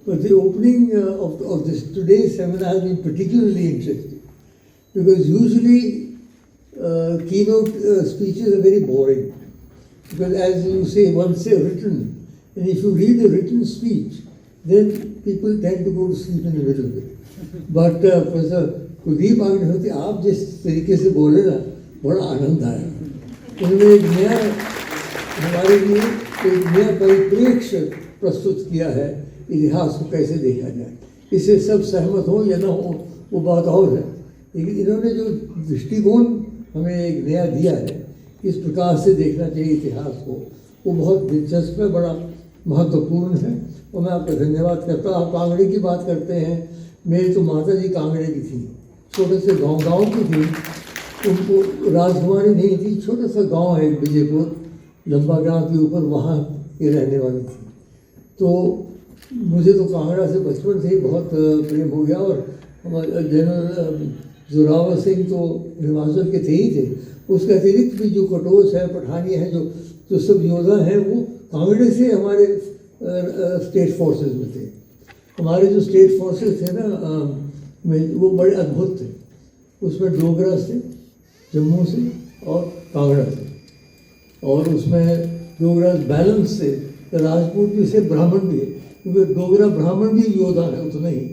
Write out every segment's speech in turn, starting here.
But the opening of this today's seminar has been particularly interesting because usually keynote speeches are very boring. Because as you say, once they're written, and if you read a written speech, then people tend to go to sleep in the middle of it. But Professor Kuldeep Agnihotri आप जिस तरीके से बोले ना बड़ा आनंद आया. उन्होंने एक नया हमारे लिए एक नया परिप्रेक्ष्य प्रस्तुत किया है इतिहास को कैसे देखा जाए. इससे सब सहमत हो या ना हो वो बात और है, लेकिन इन्होंने जो दृष्टिकोण हमें एक नया दिया है इस प्रकार से देखना चाहिए इतिहास को, वो बहुत दिलचस्प है, बड़ा महत्वपूर्ण है. और मैं आपका धन्यवाद करता हूँ. आप कांगड़े की बात करते हैं, मेरी तो माता जी कांगड़े की थी, छोटे से गांव की थी, उनको राजकुमारी नहीं थी, छोटा सा गांव है विजयपुर लंबा ग्राम के ऊपर, वहाँ ये रहने वाली थी. तो मुझे तो कांगड़ा से बचपन से ही बहुत प्रेम हो गया. और हमारे जनरल जोरावर सिंह तो हिमाचल के थे ही थे, उसके अतिरिक्त भी जो कटोच है, पठानी है, जो सब योद्धा हैं वो कांगड़े से हमारे स्टेट फोर्सेस में थे. हमारे जो स्टेट फोर्सेस थे ना वो बड़े अद्भुत थे. उसमें डोगरा से, जम्मू से और कांगड़ा से, और उसमें डोगरा बैलेंस से, राजपूत भी से, ब्राह्मण भी है, क्योंकि डोगरा ब्राह्मण भी योद्धा है उतने ही.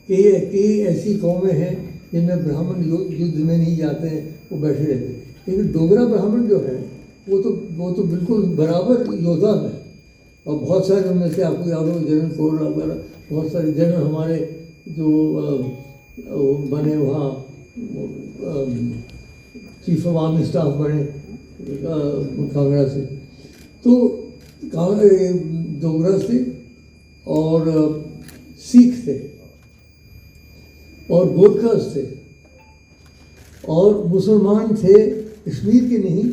कई ऐसी कौमें हैं जिनमें ब्राह्मण युद्ध में नहीं जाते हैं, वो बैठे रहते हैं, लेकिन डोगरा ब्राह्मण जो है वो तो बिल्कुल बराबर योद्धा है. और बहुत सारे उनमें से आपको याद हो जनरल कोर वगैरह, बहुत सारे जनरल हमारे जो बने वहाँ चीफ ऑफ आर्मी स्टाफ बने कांगड़ा से. तो डोगरा से और सिख थे और गोरखस थे और मुसलमान थे, कश्मीर के नहीं,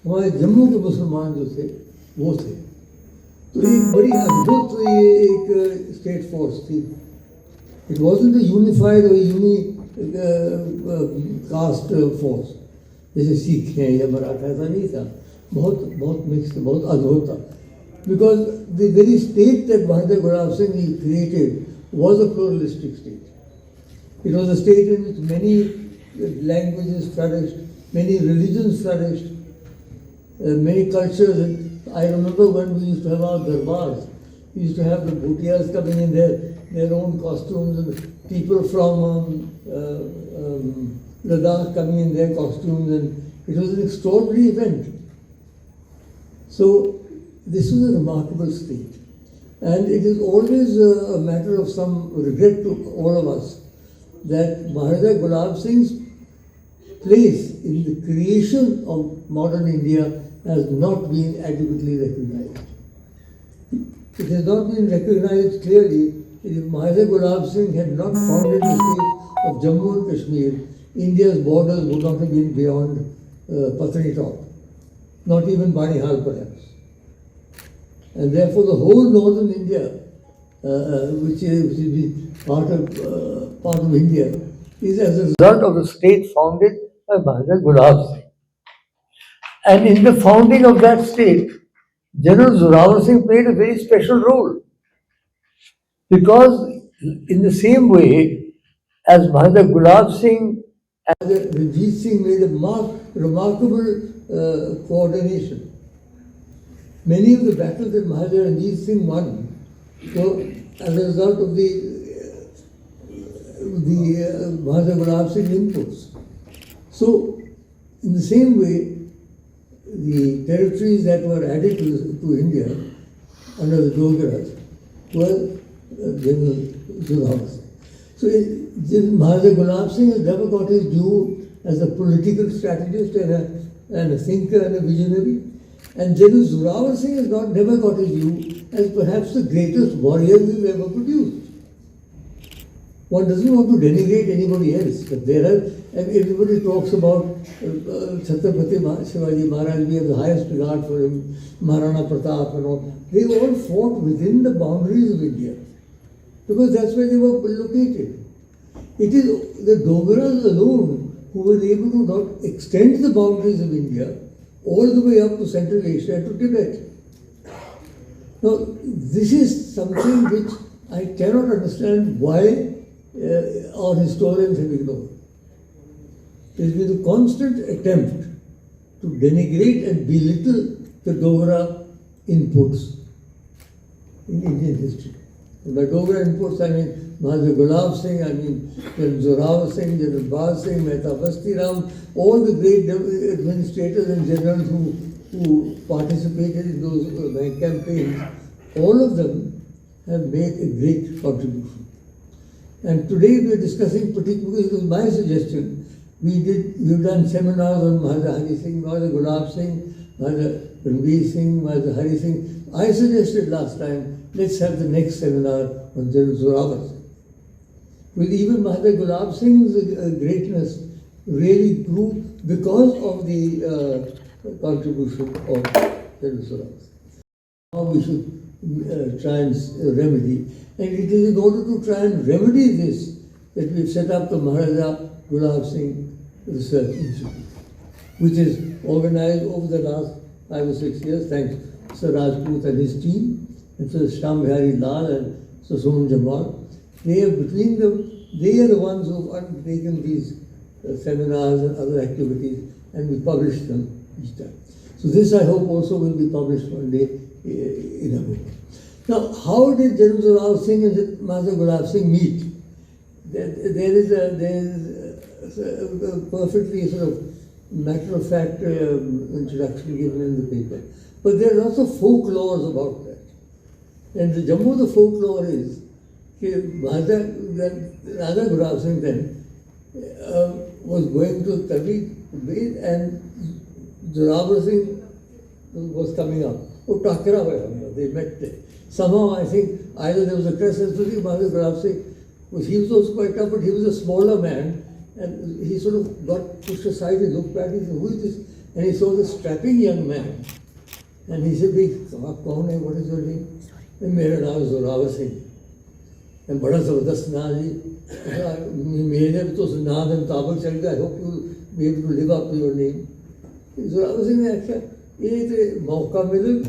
हमारे जम्मू के मुसलमान जो थे वो थे. तो एक बड़ी अद्भुत ये एक स्टेट फोर्स थी. इट वॉजंट अ यूनिफाइड और कास्ट फोर्स जैसे सिख हैं या मराठा, ऐसा नहीं था. बहुत मिक्स, बहुत अद्भुत था. Because the very state that Maharaja Gulab Singh ji created was a pluralistic state. It was a state in which many languages flourished, many religions flourished, many cultures. I remember when we used to have our darbars, we used to have the bhutiyas coming in their own costumes, and people from Ladakh coming in their costumes, and it was an extraordinary event. So this was a remarkable state, and it is always a matter of some regret to all of us that Maharaja Gulab Singh's place in the creation of modern India has not been adequately recognized. It has not been recognized clearly. If Maharaja Gulab Singh had not founded the state of Jammu and Kashmir, India's borders would not have been beyond Patnitop, not even Banihal perhaps. And therefore the whole northern India, which is part of India, is as a result of the state founded by Maharaja Gulab Singh. And in the founding of that state, General Zorawar Singh played a very special role. Because in the same way as Maharaja Gulab Singh and Ranjit Singh made a remarkable coordination, many of the battles that Maharaja Ranjit Singh won were as a result of the Maharaja Gulab Singh inputs. So, in the same way, the territories that were added to India under the Dogras were General Zorawar Singh. So, Maharaja Gulab Singh has never got his due as a political strategist and a thinker and a visionary. And General Zorawar Singh has never got his due as perhaps the greatest warrior we've ever produced. One doesn't want to denigrate anybody else, but everybody talks about Chhatrapati Shivaji Maharaj. We have the highest regard for him, Maharana Pratap and all. They all fought within the boundaries of India because that's where they were located. It is the Dogras alone who were able to not extend the boundaries of India all the way up to Central Asia to Tibet. Now, this is something which I cannot understand why our historians have ignored. There has been a constant attempt to denigrate and belittle the Dogra inputs in Indian history. And by Dogra inputs, I mean Maharaja Gulab Singh, I mean General Zorawar Singh, General Baz Singh, Mehta Basti Ram, all the great administrators and generals who participated in those campaigns, all of them have made a great contribution. And today we are discussing, particularly, it was my suggestion, we've done seminars on Maharaja Hari Singh, Maharaja Gulab Singh, Maharaja Ranveer Singh, Maharaja Hari Singh. I suggested last time, let's have the next seminar on General Zorawar Singh. Well, even Maharaja Gulab Singh's greatness really grew because of the contribution of General Zorawar Singh. How we should try and remedy. And it is in order to try and remedy this that we've set up the Maharaja Gulab Singh Research Institute, which is organized over the last 5 or 6 years, thanks to Sir Rajput and his team, and Sir Shyam Bihari Lal and Sir Soman Jamal. They have, between them, they are the ones who have undertaken these seminars and other activities, and we publish them each time. So this, I hope, also will be published one day in a book. Now, how did General Zorawar Singh and Maharaja Gulab Singh meet? There is a perfectly sort of matter-of-fact introduction given in the paper. But there are lots of folklores about that. And the Jammu, the folklore is Maharaja Gulab Singh then was going to Tabi and Zorawar Singh was coming up. They met there. Somehow, I think, either there was a crisis, Maharaja Gulab Singh, he was also quite tough, but he was a smaller man, and he sort of got pushed aside. He looked back, he said, who is this? And he saw this strapping young man. And he said, what is your name? And my name is Zorawar Singh. And bada zabardast naam hai. Mere to naam hai mutabak chal gaya. I hope you will be able to live up to your name. Zorawar Singh ne askha, ye te mauka milu,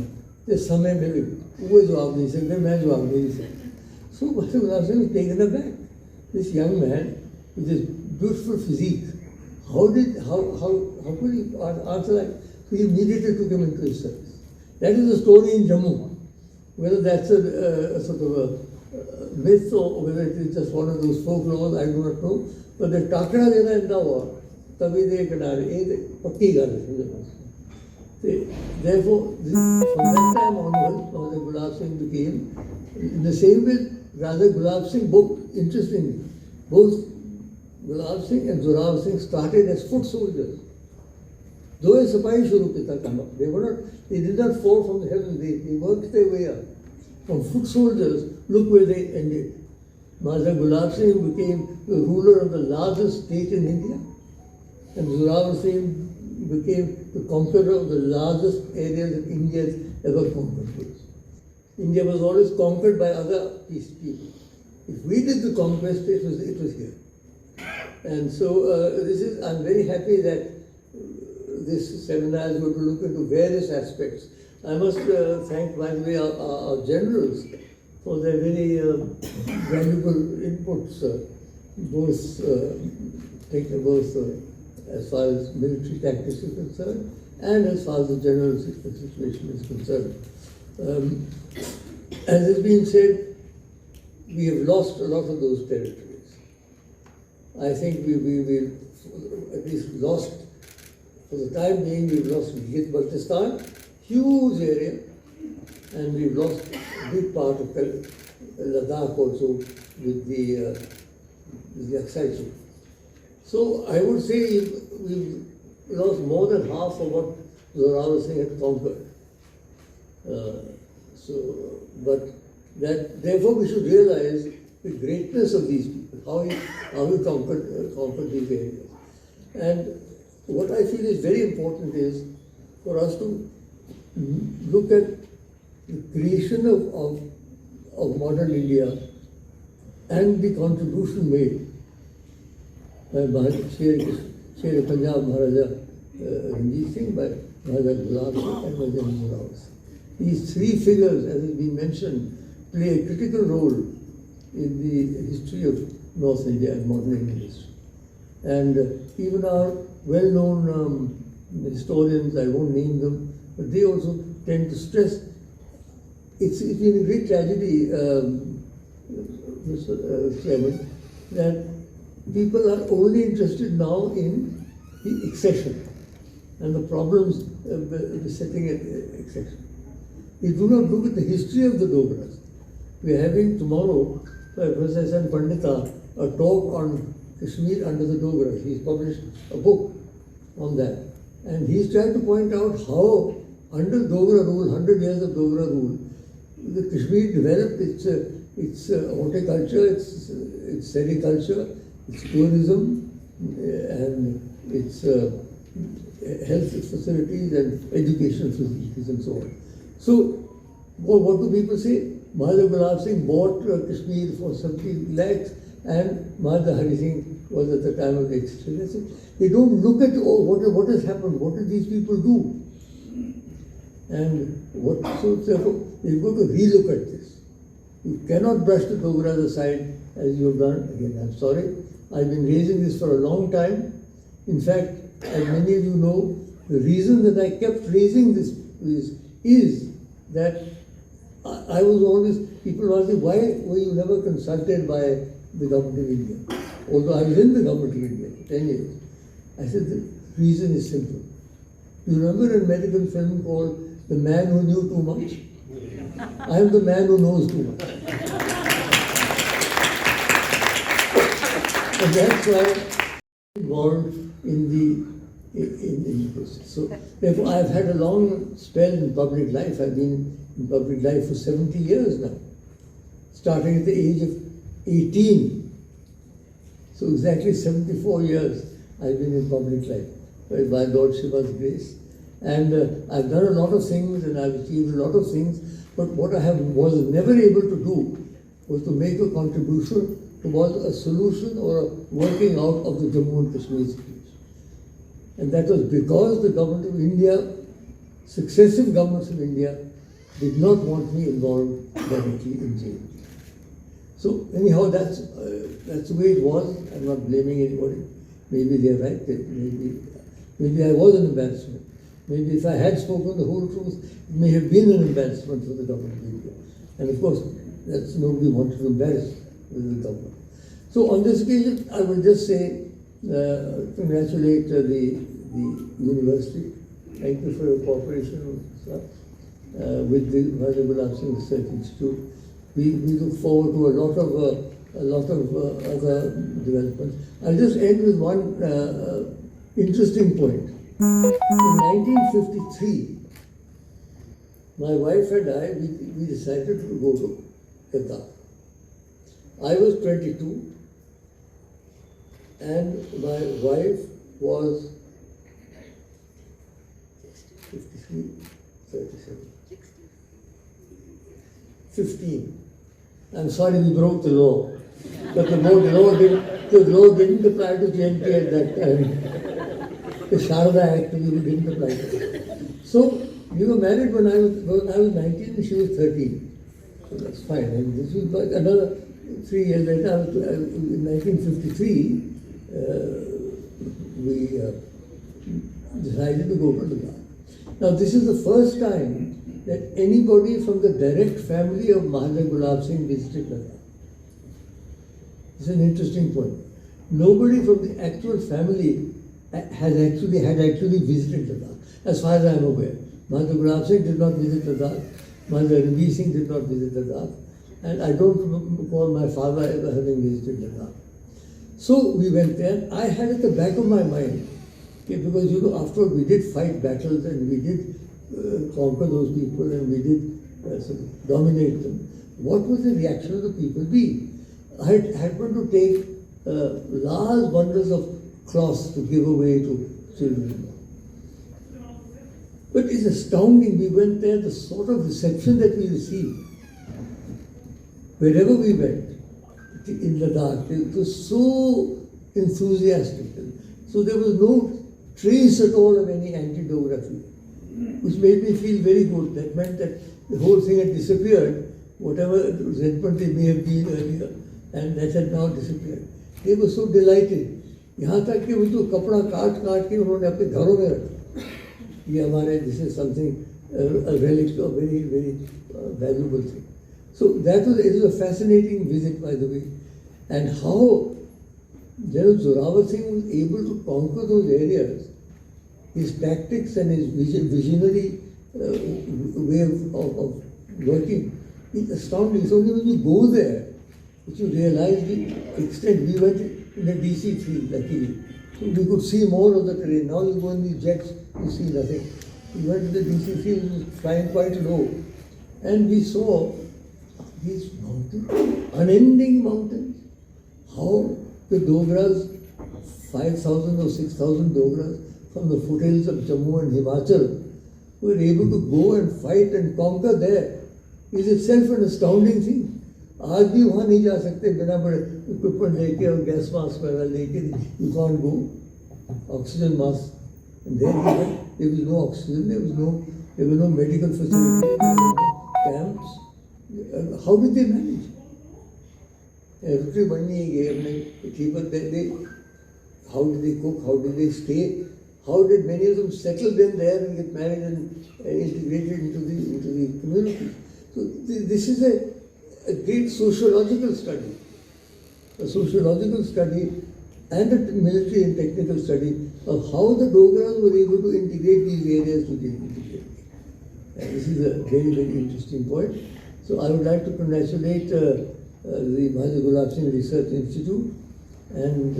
te samay milu. वो जवाब नहीं सकते, मैं जवाब नहीं सकता. So Maharaja Gulab Singh was taken aback. This young man with this beautiful physique, how could he answer that? So he immediately took him into his service. That is the story in Jammu. Whether that's a sort of a myth or whether it is just one of those folklores, I do not know. But the Takra dena inda hua, tabi de kinare, ye pakki gal hai. Therefore, from that time onwards, Maharaja Gulab Singh became, in the same way, Raja Gulab Singh, interestingly, both Gulab Singh and Zorawar Singh started as foot soldiers. Though a Sipahi shuru kita come up, they did not fall from the heavens, they worked their way up. From foot soldiers, look where they ended. Maharaja Gulab Singh became the ruler of the largest state in India, and Zorawar Singh became the conqueror of the largest areas that India has ever conquered. India was always conquered by other people. If we did the conquest, it was here. And so I'm very happy that this seminar is going to look into various aspects. I must thank, by the way, our generals for their very valuable inputs, both as far as military tactics is concerned and as far as the general situation is concerned. As has been said, we have lost a lot of those territories. I think we at least lost, for the time being, we've lost Baltistan, huge area, and we've lost a big part of Ladakh also with the Aksai. So I would say we've lost more than half of what Zorawar Singh had conquered. Therefore we should realize the greatness of these people, how he conquered these areas. And what I feel is very important is for us to look at the creation of modern India and the contribution made by Sher Punjab Maharaja Ranjit Singh, by Maharaja Gulab Singh and by General Zorawar Singh. These three figures, as has been mentioned, play a critical role in the history of North India and modern Indian history. And even our well-known historians, I won't name them, but they also tend to stress it's been a great tragedy, Mr. Chairman, that people are only interested now in the accession and the problems besetting accession. We do not look at the history of the Dogras. We are having tomorrow, by Professor Pandita, a talk on Kashmir under the Dogras. He's published a book on that. And he's trying to point out how, under Dogra rule, 100 years of Dogra rule, the Kashmir developed its horticulture, its sericulture, its tourism, and its health facilities and education facilities and so on. So, what do people say? Maharaj Gulab Singh bought Kashmir for 70 lakhs and Maharaj Hari Singh was at the time of the accession. They don't look at what has happened, what did these people do? And so therefore, you've got to relook at this. You cannot brush the Dogras aside as you have done. Again, I'm sorry. I've been raising this for a long time. In fact, as many of you know, the reason that I kept raising this is that I was always, people were asking, why were you never consulted by the government of India? Although I was in the government of India for 10 years. I said the reason is simple. You remember a medical film called The Man Who Knew Too Much? I am the man who knows too much. And that's why I'm involved in the process. So therefore I've had a long spell in public life. I've been in public life for 70 years now, starting at the age of 18. So exactly 74 years I've been in public life, by Lord Shiva's grace. And I've done a lot of things and I've achieved a lot of things, but what I was never able to do was to make a contribution towards a solution or a working out of the Jammu and Kashmir situation. And that was because the government of India, successive governments of India, did not want me involved directly in jail. So anyhow, that's the way it was. I'm not blaming anybody. Maybe they're right. Maybe I was an embarrassment. Maybe if I had spoken the whole truth, it may have been an embarrassment for the government of India. And of course, that's nobody wanted to embarrass the government. So on this occasion, I will just say, congratulate the university. Thank you for your cooperation with the Maharaj Gulab Singh Research Institute. We look forward to a lot of other developments. I'll just end with one interesting point. In 1953, my wife and I, we decided to go to Qatar. I was 22 and my wife was 53, 37, 15. I'm sorry we broke the law, but the law didn't apply to JNK at that time. The Sharda Act didn't apply to it. So we were married when I was 19 and she was 13. So that's fine. And this was like another 3 years later, in 1953, we decided to go to Ladakh. Now this is the first time that anybody from the direct family of Maharaj Gulab Singh visited Ladakh. It's an interesting point. Nobody from the actual family had actually visited Ladakh, as far as I am aware. Maharaj Gulab Singh did not visit Ladakh, Maharaj Ranveer Singh did not visit Ladakh, and I don't recall my father ever having visited Ladakh. So we went there. I had at the back of my mind, because after all, we did fight battles and we did conquer those people and we did sort of dominate them. What would the reaction of the people be? I had happened to take large bundles of cloths to give away to children. But it's astounding, we went there, the sort of reception that we received. Wherever we went, in Ladakh, it was so enthusiastic. So there was no trace at all of any anti-Dogra feeling, which made me feel very good. That meant that the whole thing had disappeared whatever resentment they may have been earlier, and that had now disappeared. They were so delighted. यहाँ तक कि वो तो कपड़ा काट काट के उन्होंने अपने घरों में रखा. ये हमारे this is something a relic, a very very valuable thing. So it was a fascinating visit, by the way, and how General Zorawar Singh was able to conquer those areas. His tactics and his visionary way of working is astounding. It's only when you go there that you realize the extent. We went in a DC-3, luckily, so we could see more of the terrain. Now you go in the jets, you see nothing. We went to the DC-3, which was flying quite low, and we saw these mountains, unending mountains. How the Dogras, 5,000 or 6,000 Dogras from the foothills of Jammu and Himachal were able to go and fight and conquer there is itself an astounding thing. आज भी वहाँ नहीं जा सकते बिना बड़े equipment लेके और गैस मास्क वगैरह लेके. You can't go. Oxygen mask. And there was no oxygen. There were no medical facilities. Camps. How did they manage? Everybody gave them. How did they cook? How did they stay? How did many of them settle then there and get married and integrated into the community? So this is a great sociological study, and a military and technical study of how the Dogras were able to integrate these areas to the integrated. And this is a very, very interesting point. So I would like to congratulate the Maharaja Gulab Singh Research Institute and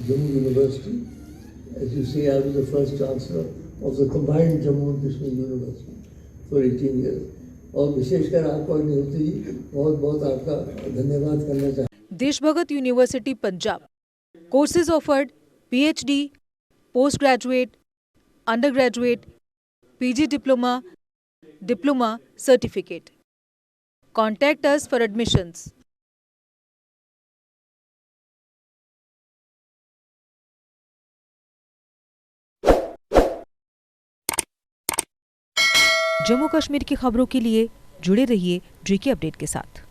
Jammu University. As you say, I was the first chancellor of the combined Jammu and Kashmir University for 18 years. और विशेषकर आपको अग्निहोत्री जी बहुत आपका धन्यवाद करना चाहता हूँ. Deshbhagat university Punjab. Courses offered: PhD, postgraduate, undergraduate, PG diploma, diploma, certificate. Contact us for admissions. Jammu Kashmir की खबरों के लिए जुड़े रहिए जेके अपडेट के साथ.